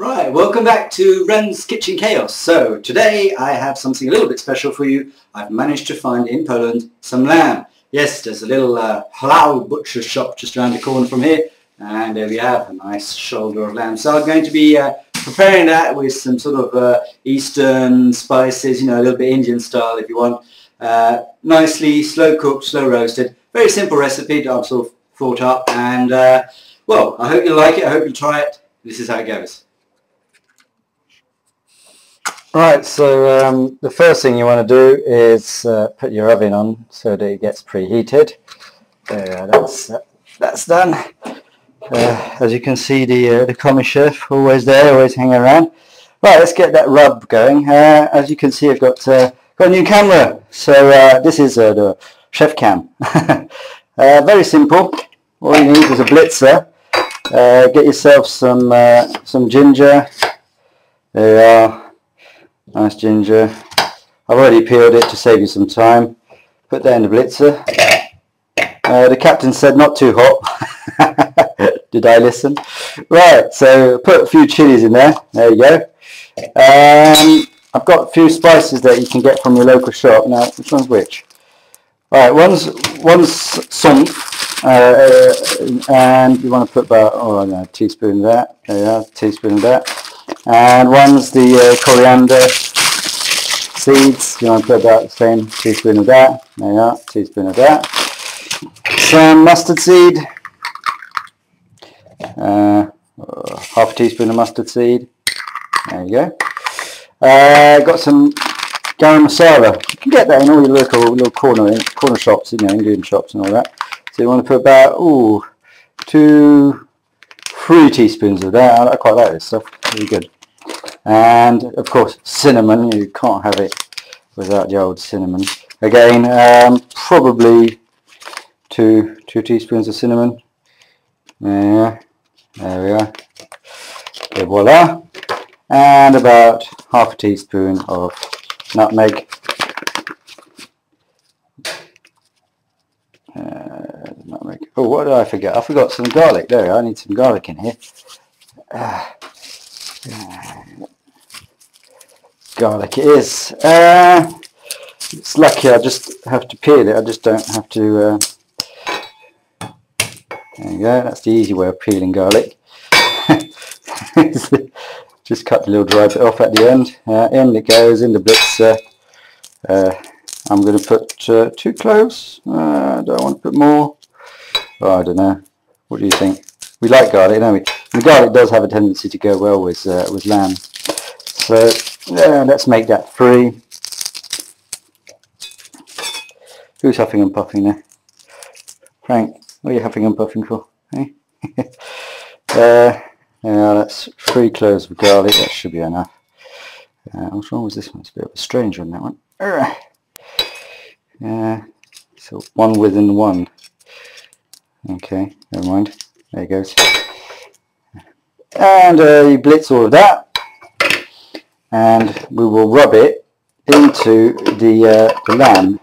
Right, welcome back to Ren's Kitchen Chaos. So today I have something a little bit special for you. I've managed to find in Poland some lamb. Yes, there's a little halal butcher shop just around the corner from here, and there we have a nice shoulder of lamb. So I'm going to be preparing that with some sort of Eastern spices, you know, a little bit Indian style if you want. Nicely slow cooked, slow roasted. Very simple recipe that I've sort of thought up, and well, I hope you like it. I hope you try it. This is how it goes. Right, so the first thing you want to do is put your oven on so that it gets preheated. That's done. As you can see, the commie chef always there, always hanging around. Right, let's get that rub going. As you can see, I've got a new camera. So this is the chef cam. Very simple. All you need is a blitzer. Get yourself some ginger. There you are. Nice ginger. I've already peeled it to save you some time. Put that in the blitzer. The captain said not too hot. Did I listen? Right, so put a few chilies in there. There you go. I've got a few spices that you can get from your local shop. Now, which one's which? Alright, one's sumph, and you want to put about, I don't know, a teaspoon of that. There you are, a teaspoon of that. And one's the coriander seeds. You want to put about the same teaspoon of that. There you are, teaspoon of that. Some mustard seed. Half a teaspoon of mustard seed. There you go. Got some garam masala. You can get that in all your local little corner shops, you know, Indian shops and all that. So you want to put about 3 teaspoons of that. I quite like this stuff. Really good. And of course cinnamon. You can't have it without the old cinnamon. Again, probably 2 teaspoons of cinnamon. There we are. Et voila. And about half a teaspoon of nutmeg. Nutmeg. Oh, what did I forget? I forgot some garlic. There, I need some garlic in here. Garlic it is. It's lucky I just have to peel it. I just don't have to. There you go. That's the easy way of peeling garlic. Just cut the little dry bit off at the end. In it goes in the blitzer. I'm going to put 2 cloves. Do I want to put more? Oh, I don't know. What do you think? We like garlic, don't we? And garlic does have a tendency to go well with lamb. So let's make that 3. Who's huffing and puffing there? Frank, what are you huffing and puffing for? Hey? Yeah, that's 3 cloves of garlic. That should be enough. What's wrong with this one? It's a bit of a strange one, that one. So 1 within 1. Okay, never mind. There it goes. And you blitz all of that, and we will rub it into the lamb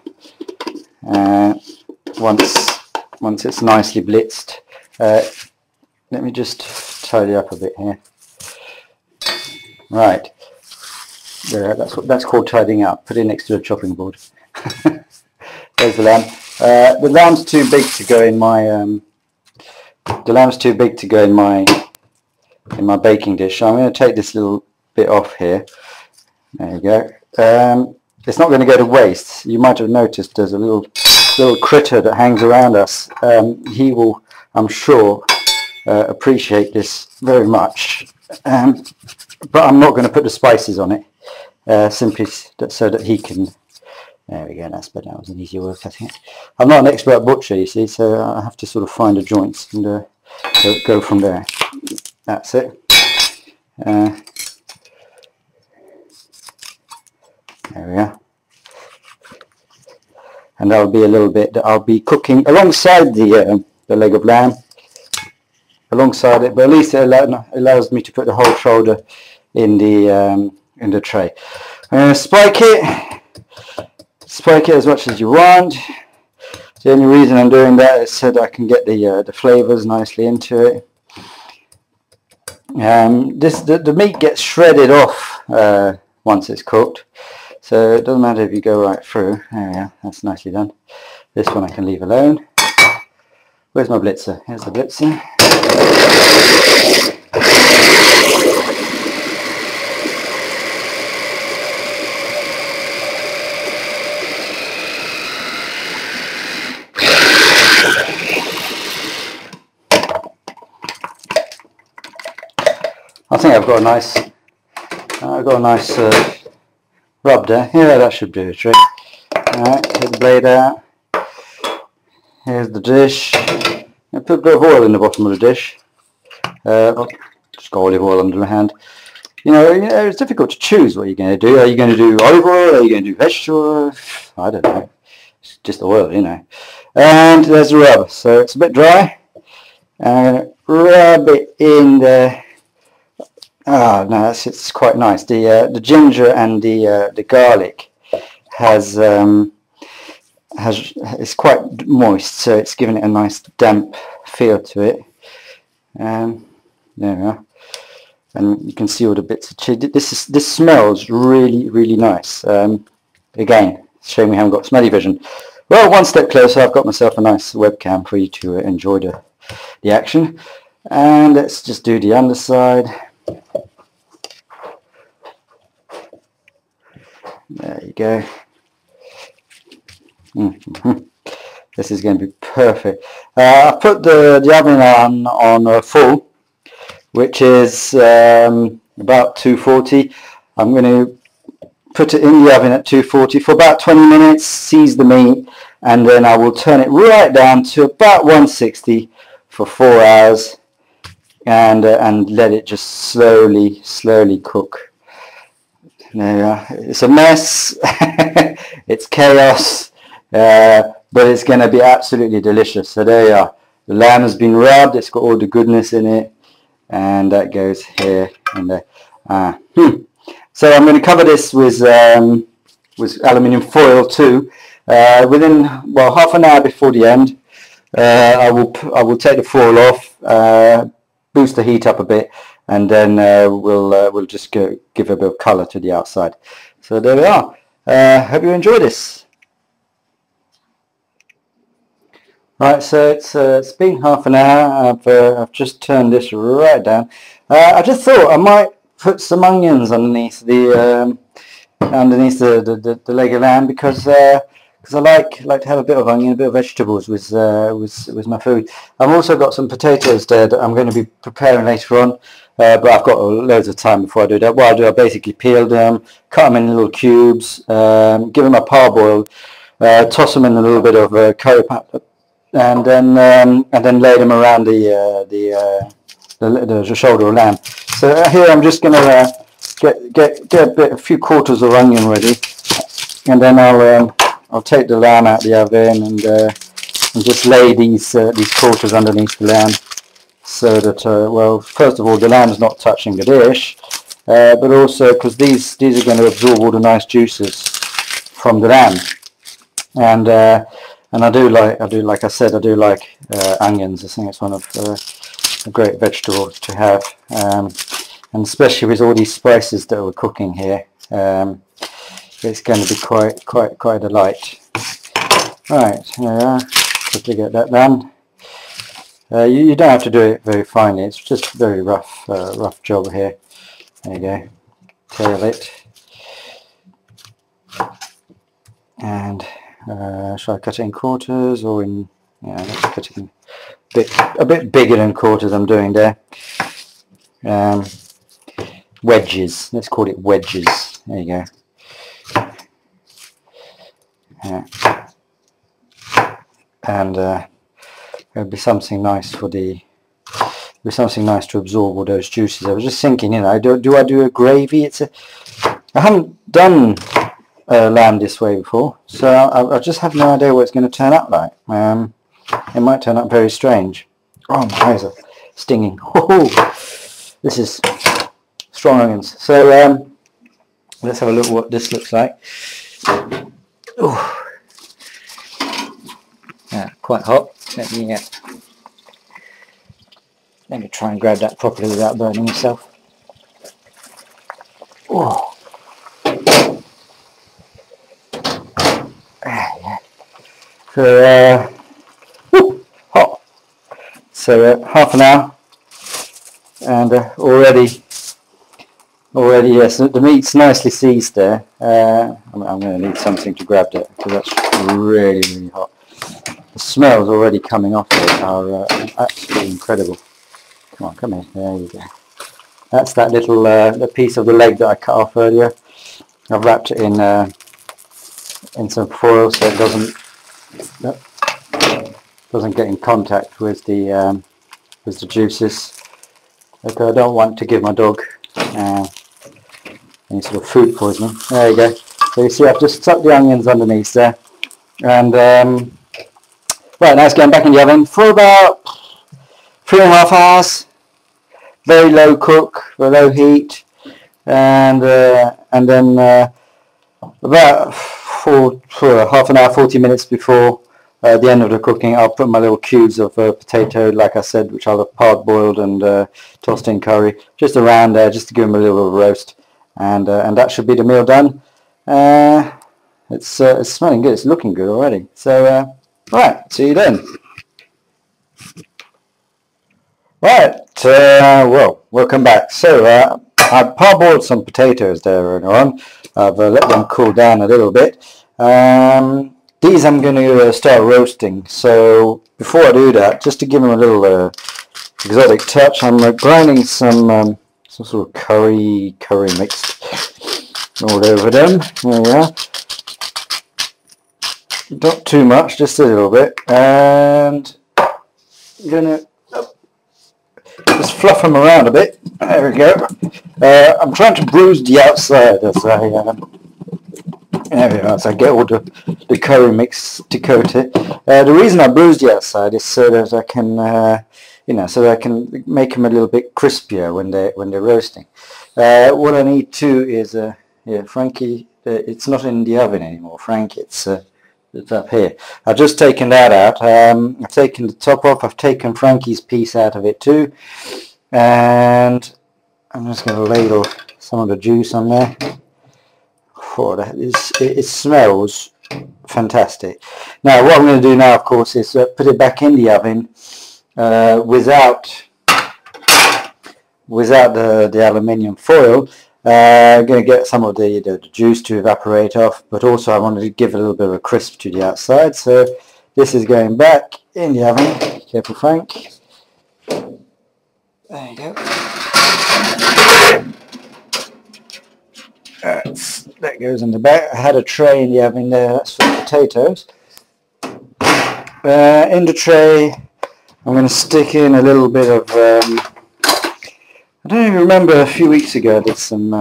once it's nicely blitzed. Let me just tidy up a bit here. Right, there, that's called tidying up. Put it next to the chopping board. There's the lamb. The lamb's too big to go in my. The lamb's too big to go in my baking dish. So I'm going to take this little bit off here. There you go. It's not going to go to waste. You might have noticed there's a little critter that hangs around us. He will, I'm sure, appreciate this very much. But I'm not going to put the spices on it, simply so that he can. There we go, that's better. That was an easier way of cutting it. I'm not an expert butcher, you see, so I have to sort of find the joints and go from there. That's it. There we are. And that'll be a little bit that I'll be cooking alongside the leg of lamb. Alongside it, but at least it allows me to put the whole shoulder in the tray. I'm going to spike it as much as you want. The only reason I'm doing that is so that I can get the flavours nicely into it. The meat gets shredded off once it's cooked, so it doesn't matter if you go right through. There we are, that's nicely done. This one I can leave alone. Where's my blitzer? Here's the blitzer. I think I've got a nice rub there. Yeah, that should do the trick. Alright, take the blade out. Here's the dish. I put a bit of oil in the bottom of the dish. Just got olive oil under my hand. You know, it's difficult to choose what you're going to do. Are you going to do olive oil? Are you going to do vegetable oil? I don't know. It's just oil, you know. And there's the rub. So it's a bit dry. I'm going to rub it in there. Oh no, it's quite nice. The ginger and the garlic it's quite moist, so it's giving it a nice damp feel to it. There we are. And you can see all the bits of cheese. This smells really nice. Again, showing me I haven't got smelly vision. Well, one step closer, I've got myself a nice webcam for you to enjoy the action. And let's just do the underside. There you go. This is going to be perfect. I put the oven on full, which is about 240. I'm going to put it in the oven at 240 for about 20 minutes, seize the meat, and then I will turn it right down to about 160 for 4 hours, and let it just slowly cook. There we are. It's a mess. It's chaos, but it's going to be absolutely delicious. So there you are. The lamb has been rubbed. It's got all the goodness in it, and that goes here and there. So I'm going to cover this with aluminium foil too. Within half an hour before the end, I will take the foil off, boost the heat up a bit, and then we'll just give a bit of colour to the outside. So there we are. Hope you enjoy this. Right, so it's been half an hour. I've just turned this right down. I just thought I might put some onions underneath the leg of lamb, because I like to have a bit of onion, a bit of vegetables with my food. I've also got some potatoes there that I'm going to be preparing later on, but I've got loads of time before I do that. What I do, I basically peel them, cut them in little cubes, give them a parboil, toss them in a little bit of curry powder, and then lay them around the shoulder of lamb. So here I'm just going to get a few quarters of onion ready, and then I'll take the lamb out the oven and just lay these quarters underneath the lamb, so that well, first of all, the lamb's not touching the dish, but also because these are going to absorb all the nice juices from the lamb, and I do like I said, I do like onions. I think it's one of the great vegetables to have, and especially with all these spices that we're cooking here. It's going to be quite a delight. Right, there we are. Quickly get that done. You don't have to do it very finely. It's just a very rough job here. There you go. Tail it. And shall I cut it in quarters or in? Yeah, let's cut it in a bit bigger than quarters. I'm doing there. Wedges. Let's call it wedges. There you go. Yeah. And it'll be something nice to absorb all those juices. I was just thinking, you know, do I do a gravy? I haven't done lamb this way before, so I just have no idea what it's going to turn out like. It might turn out very strange. Oh, my eyes are stinging. Oh, this is strong onions. So let's have a look what this looks like. Oh, yeah, quite hot. Let me Let me try and grab that properly without burning myself. Oh. Yeah. So, woo, hot. So half an hour, and already yes, the meat's nicely seasoned there. I'm going to need something to grab that because that's really, really hot. The smells already coming off it are absolutely incredible. Come on, come in. There you go. That's that little the piece of the leg that I cut off earlier. I've wrapped it in some foil so it doesn't get in contact with the juices. Like I don't want to give my dog any sort of food poisoning. There you go. So you see I've just stuck the onions underneath there, and right now it's going back in the oven for about 3.5 hours. Very low cook, very low heat, and then about for half an hour, 40 minutes before the end of the cooking, I'll put my little cubes of potato, like I said, which I'll have parboiled and tossed in curry, just around there, just to give them a little roast, and that should be the meal done. It's smelling good. It's looking good already. So, right, see you then. Right, well, welcome back. So, I parboiled some potatoes there earlier on. I've let them cool down a little bit. These I'm going to start roasting. So, before I do that, just to give them a little exotic touch, I'm grinding some sort of curry mixed all over them. There we are. Not too much, just a little bit. And I'm going to just fluff them around a bit. There we go. I'm trying to bruise the outside as there we are, so I get all the curry mix to coat it. The reason I bruise the outside is so that I can, so that I can make them a little bit crispier when they're roasting. What I need too is, Frankie, it's not in the oven anymore. Frankie, it's up here. I've just taken that out. I've taken the top off. I've taken Frankie's piece out of it too, and I'm just going to ladle some of the juice on there. Oh, it smells fantastic. Now what I'm going to do now, of course, is put it back in the oven without the aluminium foil. I'm going to get some of the juice to evaporate off, but also I wanted to give a little bit of a crisp to the outside. So this is going back in the oven. Careful, Frank. There you go. That goes in the back. I had a tray in the oven there. That's for the potatoes. In the tray, I'm going to stick in a little bit of. I don't even remember, a few weeks ago I did some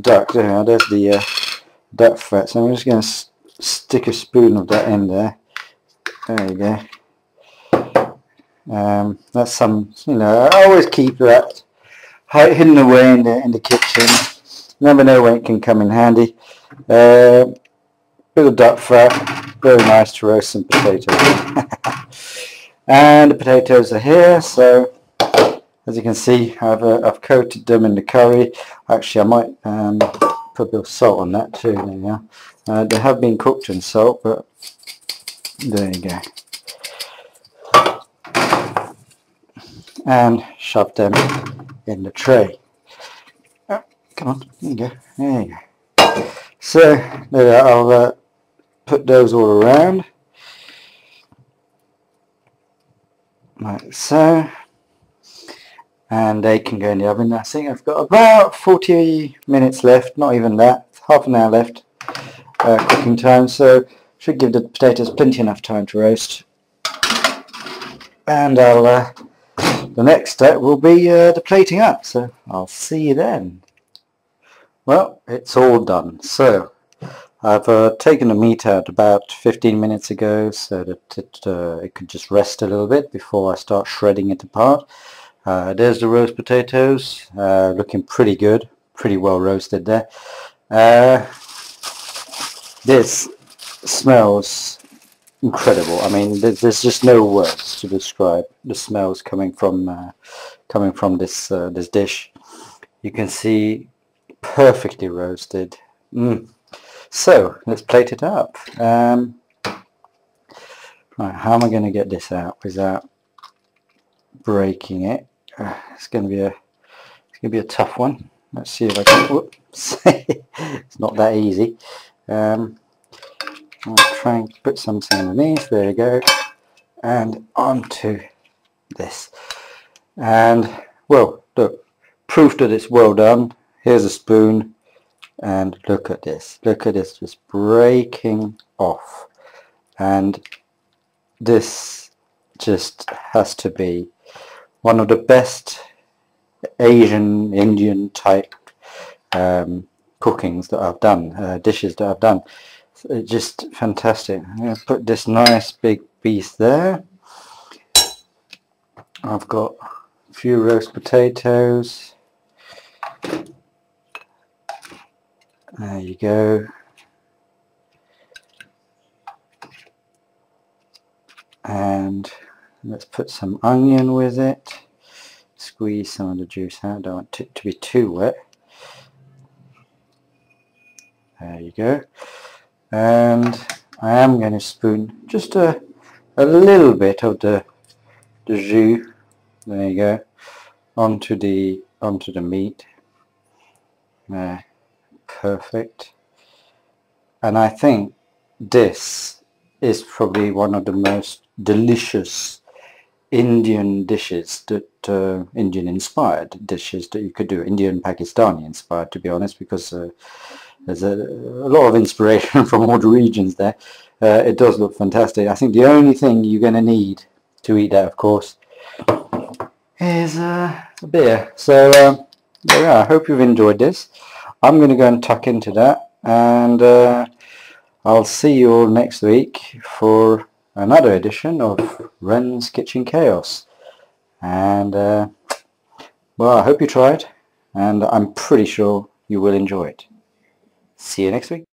duck. There's the duck fat. So I'm just going to stick a spoon of that in there. There you go. That's some, I always keep that hidden away in the kitchen. Never know when it can come in handy. Bit of duck fat, very nice to roast some potatoes. And the potatoes are here, so as you can see, I've coated them in the curry. Actually, I might put a bit of salt on that too. There you go. They have been cooked in salt, but there you go. And shove them in the tray. Oh, come on, there you go. There you go. So there, I'll put those all around, like so. And they can go in the oven. I think I've got about 40 minutes left, not even that, half an hour left cooking time, so should give the potatoes plenty enough time to roast. And the next step will be the plating up, so I'll see you then. Well, it's all done. So I've taken the meat out about 15 minutes ago so that it could just rest a little bit before I start shredding it apart. There's the roast potatoes, looking pretty good, pretty well roasted there. This smells incredible. I mean, there's just no words to describe the smells coming from this this dish. You can see perfectly roasted. So let's plate it up. Right, how am I going to get this out without breaking it? It's going to be a tough one. Let's see if I can. Whoops. It's not that easy. I'll try and put something underneath. There you go. And onto this. And well, look, proof that it's well done. Here's a spoon, and look at this. Look at this, just breaking off. And this just has to be one of the best Asian, Indian type cookings that I've done, dishes that I've done. It's just fantastic. I'm going to put this nice big piece there. I've got a few roast potatoes. There you go. And let's put some onion with it. Squeeze some of the juice out. I don't want it to be too wet. There you go. And I am going to spoon just a little bit of the jus. There you go. Onto the meat. There. Perfect. And I think this is probably one of the most delicious Indian dishes that Indian inspired dishes that you could do. Indian Pakistani inspired, to be honest, because there's a lot of inspiration from all the regions there. It does look fantastic. I think the only thing you're going to need to eat that, of course, is a beer. So there we are. I hope you've enjoyed this. I'm going to go and tuck into that, and I'll see you all next week for another edition of Ren's Kitchen Chaos. And well, I hope you try it, and I'm pretty sure you will enjoy it. See you next week.